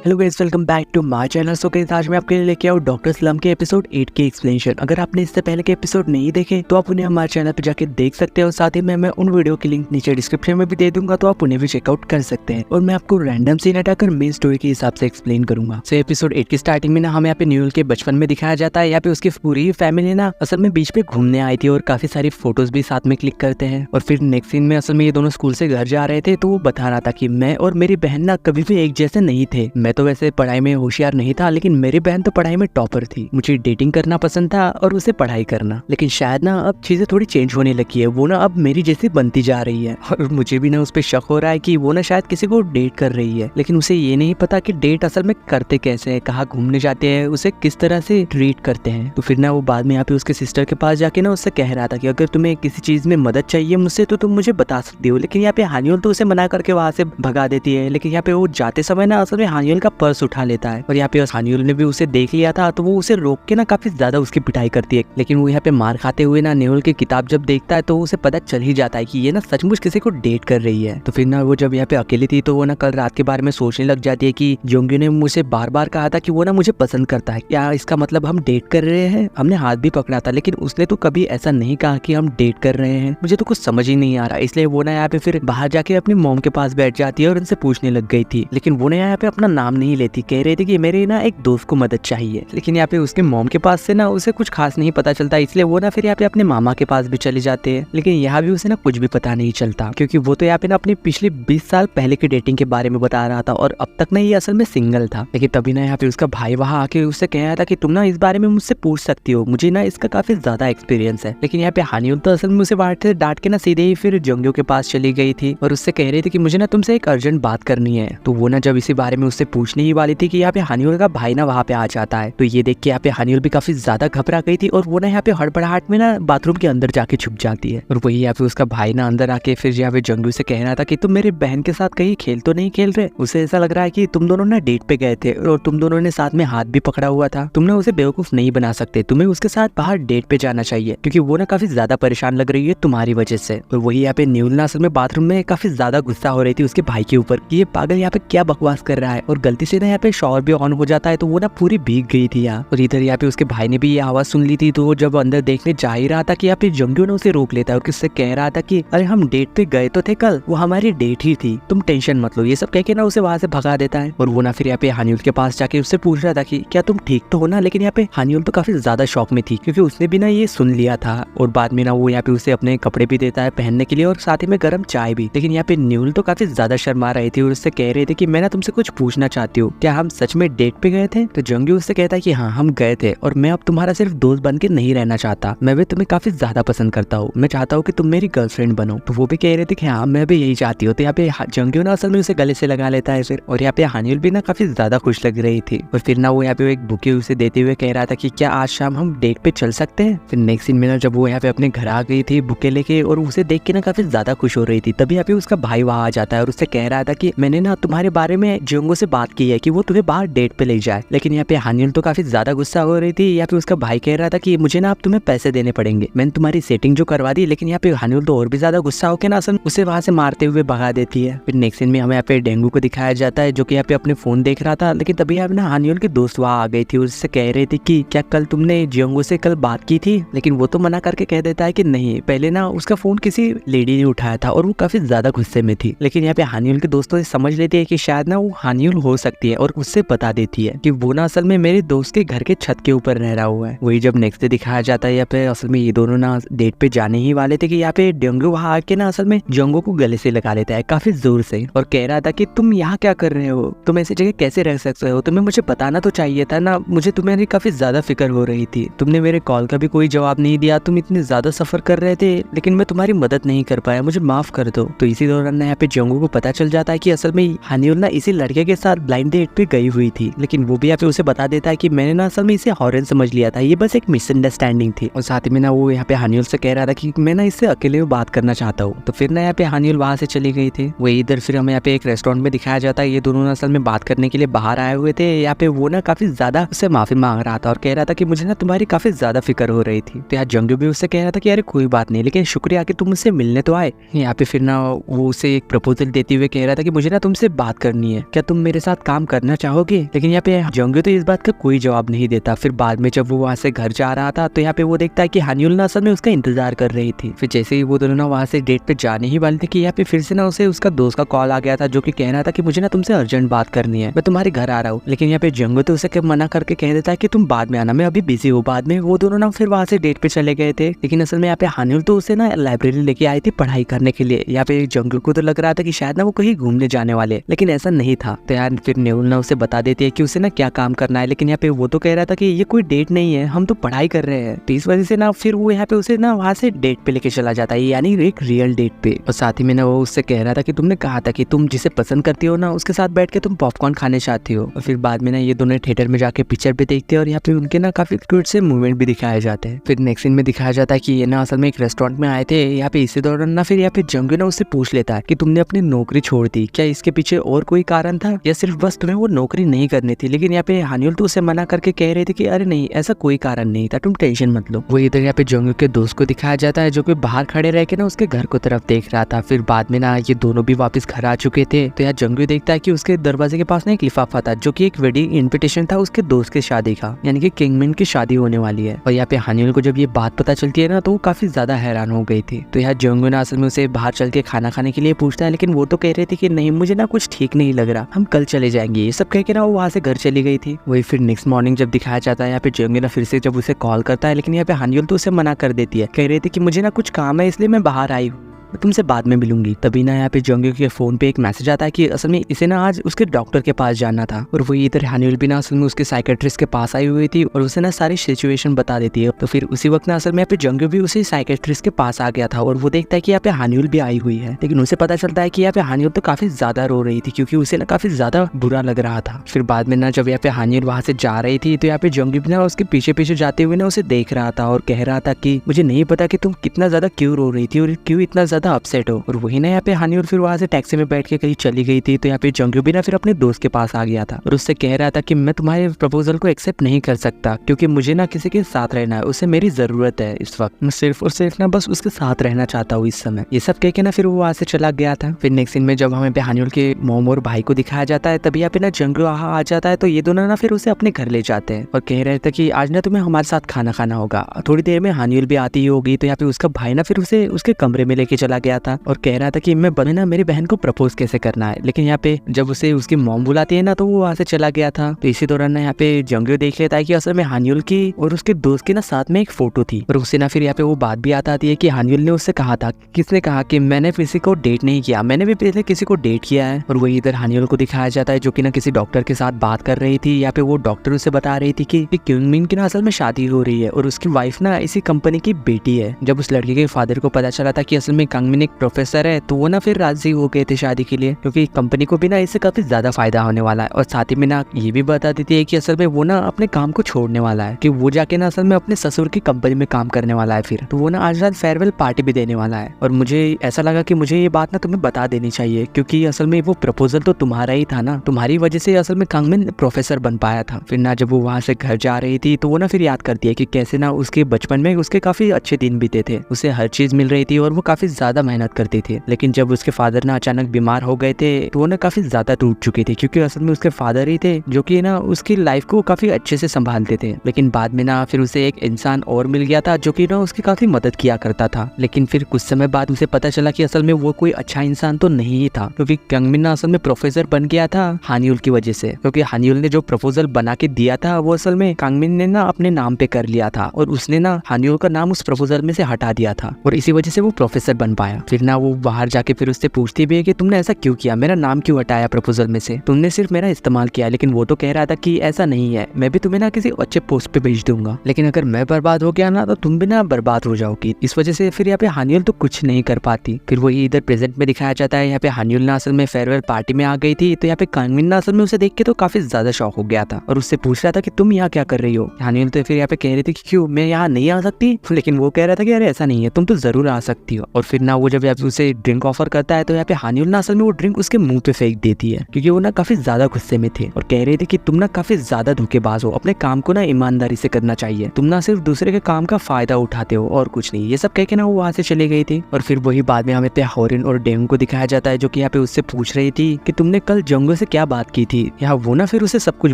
Hello guys, welcome back to my channel. So guys, आज मैं आपके लिए लेके आऊँ डॉक्टर स्लम के एपिसोड 8 के एक्सप्लेनेशन। अगर आपने इससे पहले के एपिसोड नहीं देखे तो आप उन्हें हमारे चैनल पर जाके देख सकते हो। साथ ही मैं उन वीडियो की लिंक नीचे डिस्क्रिप्शन में भी दे दूंगा, तो आप उन्हें भी चेकआउट कर सकते हैं। और मैं आपको रैंडम सीन हटाकर मेन स्टोरी के हिसाब से एक्सप्लेन करूंगा। सो एपिसोड 8 की स्टार्टिंग में ना हमें यहाँ पे न्यूल के बचपन में दिखाया जाता है। यहाँ पे उसकी पूरी फैमिली ना असल में बीच पे घूमने आई थी और काफी सारी फोटोज भी साथ में क्लिक करते हैं। और फिर नेक्स्ट सीन में असल में ये दोनों स्कूल से घर जा रहे थे, तो वो बता रहा था कि मैं और मेरी बहन ना कभी भी एक जैसे नहीं थे। मैं तो वैसे पढ़ाई में होशियार नहीं था, लेकिन मेरी बहन तो पढ़ाई में टॉपर थी। मुझे डेटिंग करना पसंद था और उसे पढ़ाई करना। लेकिन शायद ना अब चीजें थोड़ी चेंज होने लगी है। वो ना अब मेरी जैसी बनती जा रही है और मुझे भी ना उस पर शक हो रहा है कि वो ना शायद किसी को डेट कर रही है। लेकिन उसे ये नहीं पता कि डेट असल में करते कैसे है, कहाँ घूमने जाते हैं, उसे किस तरह से ट्रीट करते हैं। तो फिर ना वो बाद में यहाँ पे उसके सिस्टर के पास जाके ना उससे कह रहा था कि अगर तुम्हें किसी चीज में मदद चाहिए मुझसे तो तुम मुझे बता सकती हो। लेकिन यहाँ पे हानियोल तो उसे मना करके वहां से भगा देती है। लेकिन यहाँ पे वो जाते समय ना असल में हानियोल का पर्स उठा लेता है और यहाँ पे हानियोल ने भी उसे देख लिया था, तो वो उसे रोक के ना काफी ज्यादा उसकी पिटाई करती है। लेकिन वो यहाँ पे मार खाते हुए ना नेहुल की किताब जब देखता है तो उसे पता चल ही जाता है कि ये ना सचमुच किसी को डेट कर रही है। तो फिर ना वो जब यहाँ पे अकेली थी तो वो ना कल रात के बारे में सोचने लग जाती है कि जोंग्यू ने मुझे बार बार कहा था कि वो ना मुझे पसंद करता है। क्या इसका मतलब हम डेट कर रहे हैं? हमने हाथ भी पकड़ा था, लेकिन उसने तो कभी ऐसा नहीं कहा कि हम डेट कर रहे हैं। मुझे तो कुछ समझ ही नहीं आ रहा। इसलिए वो ना यहाँ पे फिर बाहर जाके अपनी मॉम के पास बैठ जाती है और उनसे पूछने लग गई थी। लेकिन वो ना यहाँ पे अपना नाम नहीं लेती, कह रही थी कि मेरे ना एक दोस्त को मदद चाहिए। लेकिन यहाँ पे उसके मॉम के पास से ना उसे कुछ खास नहीं पता चलता, इसलिए वो ना फिर यहाँ पे अपने मामा के पास भी चले जाते हैं। लेकिन यहाँ भी उसे ना कुछ भी पता नहीं चलता, क्योंकि वो तो यहाँ पे ना अपनी पिछले 20 साल पहले की डेटिंग के बारे में बता रहा था और अब तक ना ये असल में सिंगल था। लेकिन तभी ना यहाँ पे उसका भाई वहाँ आके उससे कह रहा था कि तुम ना इस बारे में मुझसे पूछ सकती हो, मुझे ना इसका काफी ज्यादा एक्सपीरियंस है। लेकिन यहाँ पे हानियोल तो असल में उसे बाहर से डांट के ना सीधे ही फिर जोंग्यो के पास चली गई थी और उससे कह रही थी कि मुझे ना तुमसे एक अर्जेंट बात करनी है। तो वो ना जब इसी बारे में उससे पूछने ही वाली थी कि यहाँ पे हानियोल का भाई ना वहाँ पे आ जाता है। तो ये देख के यहाँ पे हानियोल भी काफी ज्यादा घबरा गई थी और वो ना यहाँ पे हड़बड़ाहट में ना बाथरूम के अंदर जाके छुप जाती है। और वही यहाँ पे उसका भाई ना अंदर आके फिर यहाँ पे जोंग्यू से कह रहा था कि तुम मेरे बहन के साथ कहीं खेल तो नहीं खेल रहे? उसे ऐसा लग रहा है कि तुम दोनों ना डेट पे गए थे और तुम दोनों ने साथ में हाथ भी पकड़ा हुआ था। तुम ना उसे बेवकूफ नहीं बना सकते, तुम्हें उसके साथ बाहर डेट पे जाना चाहिए, क्योंकि वो ना काफी ज्यादा परेशान लग रही है तुम्हारी वजह से। और वही यहाँ पे न्यूल ना असल में बाथरूम में काफी ज्यादा गुस्सा हो रही थी उसके भाई के ऊपर कि ये पागल यहाँ पे क्या बकवास कर रहा है। और गलती से ना यहाँ पे शॉवर भी ऑन हो जाता है, तो वो ना पूरी भीग गई थी यहाँ। और इधर यहाँ पे उसके भाई ने भी ये आवाज सुन ली थी, तो वो जब अंदर देखने जा ही रहा था कि यहाँ पे जोंग्यू ने उसे रोक लेता है और उससे कह रहा था कि अरे हम डेट पे गए तो थे कल, वो हमारी डेट ही थी, तुम टेंशन मत लो। ये सब कह के ना उसे वहां से भगा देता है। और वो ना फिर यहाँ पे हानियोल के पास जाके उससे पूछ रहा था कि क्या तुम ठीक तो हो ना? लेकिन यहाँ पे हानियोल तो काफी ज्यादा शॉक में थी, क्योंकि उसने भी ना ये सुन लिया था। और बाद में ना वो यहाँ पे उसे अपने कपड़े भी देता है पहनने के लिए और साथ ही में गर्म चाय भी। लेकिन यहाँ पे न्यूल तो काफी ज्यादा शर्मा रही थी और उससे कह रहे थे कि मैं ना तुमसे कुछ पूछना चाहती हूँ, क्या हम सच में डेट पे गए थे? तो जोंग्यू उससे कहता है कि हाँ हम गए थे और मैं अब तुम्हारा सिर्फ दोस्त बन के नहीं रहना चाहता, मैं भी तुम्हें काफी ज्यादा पसंद करता हूँ, मैं चाहता हूँ कि तुम मेरी गर्लफ्रेंड बनो। तो वो भी कह रहे थे कि हाँ मैं भी यही चाहती हूँ। तो यहाँ पे जोंग्यू ना असल में उसे गले से लगा लेता है फिर। और यहाँ पे हानियोल भी ना काफी ज्यादा खुश लग रही थी। और फिर ना वो यहाँ पे एक बुके उसे देते हुए कह रहा था कि क्या आज शाम हम डेट पे चल सकते हैं? फिर नेक्स्ट सीन में ना जब वो यहाँ पे अपने घर आ गई थी बुके लेके और उसे देख के ना काफी ज्यादा खुश हो रही थी, तभी यहाँ पे उसका भाई वहाँ आ जाता है और उससे कह रहा था कि मैंने ना तुम्हारे बारे में जोंगो से बात की है कि वो तुम्हें बाहर डेट पे ले जाए। लेकिन यहाँ पे हानियोल तो काफी ज्यादा गुस्सा हो रही थी। यहाँ पे उसका भाई कह रहा था कि मुझे ना आप तुम्हें पैसे देने पड़ेंगे, मैंने तुम्हारी सेटिंग जो करवा दी। लेकिन यहाँ पे हानियोल तो और भी ज्यादा गुस्सा होकर ना असल उसे वहां से मारते हुए भगा देती है। फिर नेक्स्ट सीन में हमें यहाँ पे डेंगू को दिखाया जाता है, जो कि यहाँ पे अपने फोन देख रहा था। लेकिन तभी यहाँ पे ना हानियोल की दोस्त वहाँ आ गई थी, उससे कह रही थी कि क्या कल तुमने जियोंगो से कल बात की थी? लेकिन वो तो मना करके कह देता है कि नहीं, पहले ना उसका फोन किसी लेडी ने उठाया था और वो काफी ज्यादा गुस्से में थी। लेकिन यहाँ पे हानियोल के दोस्तों से समझ लेती है कि शायद ना वो हानियोल हो सकती है और उससे बता देती है कि वो ना असल में मेरे दोस्त के घर के छत के ऊपर रह रहा हुआ है। वही जब नेक्स्ट डे दिखाया जाता है यहाँ पे असल में ये दोनों ना डेट पे जाने ही वाले थे कि यहाँ पे डेंगू वहाँ आके ना असल में जोंगो को गले से लगा लेता है काफी जोर से और कह रहा था कि तुम यहाँ क्या कर रहे हो, तुम ऐसी जगह कैसे रह सकते हो, तुम्हें मुझे बताना तो चाहिए था ना, मुझे तुम्हारी काफी ज्यादा फिक्र हो रही थी, तुमने मेरे कॉल का भी कोई जवाब नहीं दिया, तुम इतने ज्यादा सफर कर रहे थे लेकिन मैं तुम्हारी मदद नहीं कर पाया, मुझे माफ कर दो। तो इसी दौरान यहाँ पे जोंगो को पता चल जाता है कि असल में हानियोल ना इसी लड़के के साथ ब्लाइंड डेट पे गई हुई थी। लेकिन वो भी यहाँ पे उसे बता देता है कि मैंने ना असल में इसे हॉरन समझ लिया था, ये बस एक मिसअंडरस्टैंडिंग थी। और साथ ही में ना वो यहाँ पे हानियोल से कह रहा था कि मैं ना इससे अकेले में बात करना चाहता हूँ। तो फिर ना यहाँ पे हानियोल वहां से चली गई थी। वही इधर फिर हमें यहाँ पे एक रेस्टोरेंट में दिखाया जाता है, ये दोनों असल में बात करने के लिए बाहर आए हुए थे। यहाँ पे वो ना काफी ज्यादा उससे माफी मांग रहा था और कह रहा था कि मुझे ना तुम्हारी काफी ज्यादा फिक्र हो रही थी। तो यहाँ जोंग्यू भी उससे कह रहा था कि अरे कोई बात नहीं, लेकिन शुक्रिया कि तुम मुझसे मिलने तो आए। यहाँ पे फिर ना वो उसे एक प्रपोजल देते हुए कह रहा था कि मुझे ना तुमसे बात करनी है, क्या तुम मेरे साथ साथ काम करना चाहोगे। लेकिन यहाँ पे जंगू तो इस बात का कोई जवाब नहीं देता। फिर बाद में जब वो वहाँ से घर जा रहा था तो यहाँ पे वो देखता है कि हानियुल ना असल में उसका इंतजार कर रही थी। फिर जैसे ही वो दोनों ना वहाँ से डेट पे जाने ही वाले थे कि यहाँ पे फिर से ना उसे उसका दोस्त का कॉल आ गया था, जो कि कह रहा था कि मुझे ना तुमसे अर्जेंट बात करनी है, मैं तुम्हारे घर आ रहा हूँ। लेकिन यहाँ पे जंगू तो उसे मना करके कह देता है कि तुम बाद में आना, मैं अभी बिजी हूँ। बाद में वो दोनों ना फिर वहाँ से डेट पे चले गए थे। लेकिन असल में यहाँ पे हानियुल तो उसे ना लाइब्रेरी लेके आई थी पढ़ाई करने के लिए। यहाँ पे जंगू को तो लग रहा था कि शायद ना वो कहीं घूमने जाने वाले, लेकिन ऐसा नहीं था। तो यार फिर नेहुल ना उसे बता देती है कि उसे ना क्या काम करना है। लेकिन यहाँ पे वो तो कह रहा था कि ये कोई डेट नहीं है, हम तो पढ़ाई कर रहे हैं। तो इस वजह से ना फिर वो यहाँ पे उसे ना वहाँ से डेट पे लेके चला जाता है, यानी एक रियल डेट पे। और साथ ही में ना वो उससे कह रहा था कि तुमने कहा था कि तुम जिसे पसंद करती हो ना उसके साथ बैठ के तुम पॉपकॉर्न खाने चाहती हो। और फिर बाद में ना ये दोनों थिएटर में जाके पिक्चर भी देखते हैं और यहाँ पे उनके ना काफी क्यूट से मूवमेंट भी दिखाए जाते हैं। फिर नेक्स्ट सीन में दिखाया जाता है कि ये ना असल में एक रेस्टोरेंट में आए थे। यहाँ पे इसी दौरान ना फिर यहाँ पे जंगू ना उससे पूछ लेता है कि तुमने अपनी नौकरी छोड़ दी, क्या इसके पीछे और कोई कारण था या सिर्फ बस तुम्हें वो नौकरी नहीं करनी थी। लेकिन यहाँ पे हानियुल तो उसे मना करके कह रहे थे कि अरे नहीं, ऐसा कोई कारण नहीं था, तुम टेंशन मत लो। वो इधर यहाँ पे जंगू के दोस्त को दिखाया जाता है जो कि बाहर खड़े रह के ना उसके घर को तरफ देख रहा था। फिर बाद में ना ये दोनों भी वापस घर आ चुके थे। तो यहाँ जंगू देखता है कि उसके दरवाजे के पास ना एक लिफाफा था जो कि एक वेडिंग इन्विटेशन था उसके दोस्त की शादी का, यानी कि किंगमिन की शादी होने वाली है। और यहाँ पे हानियुल को जब ये बात पता चलती है ना तो वो काफी ज्यादा हैरान हो गई थी। तो यहाँ जंगू ना असल में उसे बाहर चल के खाना खाने के लिए पूछता है, लेकिन वो तो कह रहे थे कि नहीं, मुझे ना कुछ ठीक नहीं लग रहा, हम कल चले जाएंगे। ये सब कह के ना वो वहाँ से घर चली गई थी। वही फिर नेक्स्ट मॉर्निंग जब दिखाया जाता है यहाँ पे जंगू ना फिर से जब उसे कॉल करता है, लेकिन यहाँ पे हानियुल तो उसे मना कर देती है, कह रही थी कि मुझे ना कुछ काम है इसलिए मैं बाहर आई हूँ, मैं तुमसे बाद में मिलूंगी। तभी ना यहाँ पे जंगू के फोन पे एक मैसेज आता है कि असल में इसे ना आज उसके डॉक्टर के पास जाना था। और वो इधर हानियुल भी ना असल में उसके साइकेट्रिस्ट के पास आई हुई थी और उसे ना सारी सिचुएशन बता देती है। तो फिर उसी वक्त ना असल में यहाँ पे जंगू भी उसी साइकेट्रिस्ट के पास आ गया था और वो देखता है कि यहाँ पे हानियुल भी आई हुई है। लेकिन उसे पता चलता है कि यहाँ पे हानियुल तो काफी ज्यादा रो रही थी क्योंकि उसे ना काफी ज्यादा बुरा लग रहा था। फिर बाद में ना जब यहाँ पे हानियुल वहां से जा रही थी तो यहाँ पे जंगू भी ना उसके पीछे पीछे जाते हुए ना उसे देख रहा था और कह रहा था कि मुझे नहीं पता कि तुम कितना ज्यादा क्यों रो रही थी और क्यों इतना ज्यादा अपसेट हो। और वही ना यहाँ पे हानियुल फिर वहां से टैक्सी में बैठ के कहीं चली गई थी। तो यहाँ पे जंगू भी ना फिर अपने दोस्त के पास आ गया था और उससे कह रहा था कि मैं तुम्हारे प्रपोजल को एक्सेप्ट नहीं कर सकता क्योंकि मुझे ना किसी के साथ रहना है, उसे मेरी जरूरत है इस वक्त, मैं सिर्फ और सिर्फ ना बस उसके साथ रहना चाहता हूँ इस समय। ये सब कह के ना फिर वो वहां से चला गया था। फिर नेक्स्ट सीन में जब हमें पे हानियुल के मोम और भाई को दिखाया जाता है तभी यहाँ पे ना जंगू वहां आ जाता है। तो ये दोनों ना फिर उसे अपने घर ले जाते हैं और कह रहे थे कि आज ना तुम्हें हमारे साथ खाना खाना होगा। थोड़ी देर में हानियुल भी आती ही होगी। तो यहाँ पे उसका भाई ना फिर उसे उसके कमरे में लेके चला गया था और कह रहा था कि मैं ना मेरी बहन को प्रपोज कैसे करना है। लेकिन यहाँ पे जब उसे उसकी मॉम बुलाती है ना तो वो वहां से चला गया था। तो इसी दौरान ना यहाँ पे जंगू देख लेता है कि असल में हानियुल की और उसके दोस्त की ना साथ में एक फोटो थी और उससे ना फिर यहाँ पे वो बात भी आती है कि हानियुल ने उससे कहा था, किसने कहा कि मैंने किसी को डेट नहीं किया, मैंने भी पहले किसी को डेट किया है। और वही इधर हानियुल को दिखाया जाता है जो कि ना किसी डॉक्टर के साथ बात कर रही थी। यहाँ पे वो डॉक्टर उसे बता रही थी कि किंगमिन की ना असल में शादी हो रही है और उसकी वाइफ ना इसी कंपनी की बेटी है। जब उस लड़के के फादर को पता चला था कि असल में किंगमिन एक प्रोफेसर है तो वो ना फिर राजी हो गए थे शादी के लिए क्योंकि कंपनी को भी ना इससे काफी ज्यादा फायदा होने वाला है। और साथ ही में ना ये भी बता देती है कि असल में वो ना अपने काम को छोड़ने वाला है कि वो जाके ना असल में अपने ससुर की कंपनी में काम करने वाला है। फिर तो वो ना आज रात फेयरवेल पार्टी भी देने वाला है और मुझे ऐसा लगा कि मुझे ये बात ना तुम्हें बता देनी चाहिए क्योंकि असल में वो प्रपोजल तो तुम्हारा ही था ना, तुम्हारी वजह से असल में किंगमिन प्रोफेसर बन पाया था। फिर ना जब वो वहां से घर जा रही थी तो वो ना फिर याद करती है कि कैसे ना उसके बचपन में उसके काफी अच्छे दिन बीते थे, उसे हर चीज मिल रही थी और वो काफी ज्यादा मेहनत करती थी। लेकिन जब उसके फादर ना अचानक बीमार हो गए थे तो वो ना काफी ज्यादा टूट चुकी थी क्योंकि असल में उसके फादर ही थे जो कि ना उसकी लाइफ को काफी अच्छे से संभालते थे। लेकिन बाद में ना फिर उसे एक इंसान और मिल गया था जो कि ना उसकी काफी मदद किया करता था। लेकिन फिर कुछ समय बाद उसे पता चला कि असल में वो कोई अच्छा इंसान तो नहीं ही था क्योंकि किंगमिन ना असल में प्रोफेसर बन गया था हानियुल की वजह से, क्योंकि हानियुल ने जो प्रपोजल बना के दिया था वो असल में किंगमिन ने ना अपने नाम पे कर लिया था और उसने ना हानियुल का नाम उस प्रपोजल में से हटा दिया था और इसी वजह से वो प्रोफेसर बन पाया। फिर ना वो बाहर जाके फिर उससे पूछती भी है कि तुमने ऐसा क्यों किया, मेरा नाम क्यों हटाया प्रपोजल में से, तुमने सिर्फ मेरा इस्तेमाल किया। लेकिन वो तो कह रहा था कि ऐसा नहीं है, मैं भी तुम्हें ना किसी अच्छे पोस्ट पे भेज दूंगा, लेकिन अगर मैं बर्बाद हो गया ना तो तुम भी ना बर्बाद हो जाओगी। इस वजह से फिर यहाँ पे हानियुल तो कुछ नहीं कर पाती। फिर वही इधर प्रेजेंट में दिखाया जाता है, यहाँ पे हानियुल ना असल में फेयरवेल पार्टी में आ गई थी। तो यहाँ पे किंगमिन ना असल में उसे देख के तो काफी ज्यादा शॉक हो गया था और उससे पूछ रहा था कि तुम यहाँ क्या कर रही हो। हानियुल तो फिर यहाँ पे कह रही थी कि क्यों मैं यहाँ नहीं आ सकती, लेकिन वो कह रहा था कि अरे ऐसा नहीं है, तुम तो जरूर आ सकती हो। और फिर ना वो जब यहाँ पे उसे ड्रिंक ऑफर करता है तो यहाँ पे हानियुल ना असल में वो ड्रिंक उसके मुंह पे फेंक देती है, क्योंकि वो ना काफी ज्यादा गुस्से में थे और कह रहे थे कि तुम ना काफी ज्यादा धोखेबाज हो, अपने काम को ना ईमानदारी से करना चाहिए, तुम ना सिर्फ दूसरे के काम का फायदा उठाते हो और कुछ नहीं। ये सब कह के ना वो वहाँ से चली गई थी। और फिर वही बाद में हमें पे होरिन और डेंगू को दिखाया जाता है, जो कि यहाँ पे उससे पूछ रही थी कि तुमने कल जंगो से क्या बात की थी। यहाँ वो ना फिर उसे सब कुछ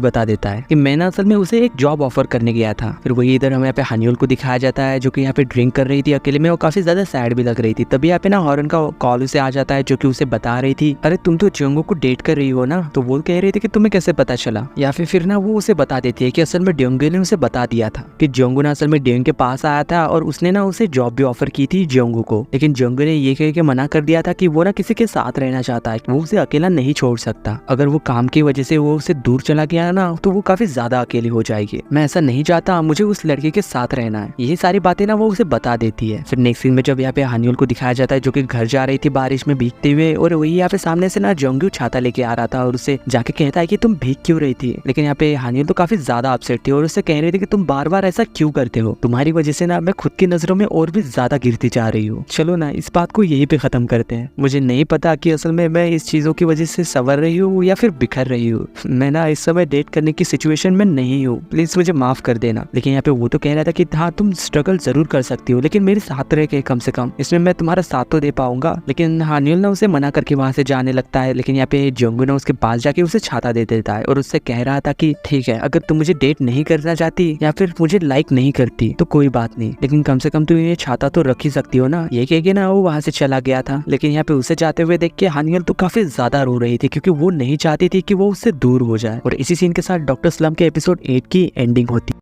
बता देता है कि मैं ना असल में उसे एक जॉब ऑफर करने गया था। फिर वही इधर हमें यहाँ पे हानियुल को दिखाया जाता है, जो कि यहाँ पे ड्रिंक कर रही थी अकेले में, वो काफी ज्यादा सैड भी लग रही थी। तभी यहाँ पे ना होरिन का कॉल उसे आ जाता है, जो कि उसे बता रही थी अरे तुम तो जंगो को डेट कर रही हो ना। तो वो कह रही थी कि तुम्हें कैसे पता चला। या फिर ना वो उसे बता देती है कि असल में डेंगू ने उसे बता दिया था कि जंगू ना असल में डेंगू के पास आया था और उसने ना उसे जॉब भी ऑफर की थी जंगू को, लेकिन जंगू ने ये कह के मना कर दिया था कि वो ना किसी के साथ रहना चाहता है, वो उसे अकेला नहीं छोड़ सकता। अगर वो काम की वजह से वो उसे दूर चला गया ना तो वो काफी ज्यादा अकेली हो जाएगी। मैं ऐसा नहीं चाहता, मुझे उस लड़के के साथ रहना है। यही सारी बातें ना वो उसे बता देती है। फिर नेक्स्ट सीन में जब यहाँ पे हानियुल को दिखाया जाता है, जो कि घर जा रही थी बारिश में भीगते हुए, और वही यहाँ पे सामने से ना जंगू छाता लेके आ रहा था और उसे जाके कहता है कि तुम भीग क्यों रही थी। लेकिन यहाँ पे हानियुल तो काफी ज्यादा अपसेट थी और उससे कह रही थी कि तुम बार बार ऐसा क्यों करते हो, तुम्हारी वजह से ना मैं खुद की नजरों में और भी ज्यादा गिरती जा रही हूँ। चलो ना इस बात को यहीं पे खत्म करते हैं। मुझे नहीं पता कि असल में मैं इस चीजों की वजह से संवर रही हूँ या फिर बिखर रही हूँ। मैं ना इस समय डेट करने की सिचुएशन में नहीं हूँ, प्लीज मुझे माफ कर देना। लेकिन यहाँ पे वो तो कह रहा था कि हाँ तुम स्ट्रगल जरूर कर सकती हो, लेकिन मेरे साथ रह के कम से कम इसमें मैं तुम्हारा साथ तो दे पाऊंगा। लेकिन हानियुल ना उसे मना करके वहां से जाने लगता है। लेकिन यहाँ पे जंगू ना उसके पास जाके उसे छाता दे देता है और उससे कह रहा था कि ठीक है, अगर तुम मुझे डेट नहीं करना चाहती या फिर मुझे लाइक नहीं करती तो कोई बात नहीं, लेकिन कम से कम तुम ये छाता तो रख ही सकती हो ना। ये कह के ना वो वहां से चला गया था। लेकिन यहाँ पे उसे जाते हुए देख के हानियुल तो काफी ज्यादा रो रही थी, क्योंकि वो नहीं चाहती थी कि वो उससे दूर हो जाए। और इसी सीन के साथ डॉक्टर स्लम्प के एपिसोड 8 की एंडिंग होती है।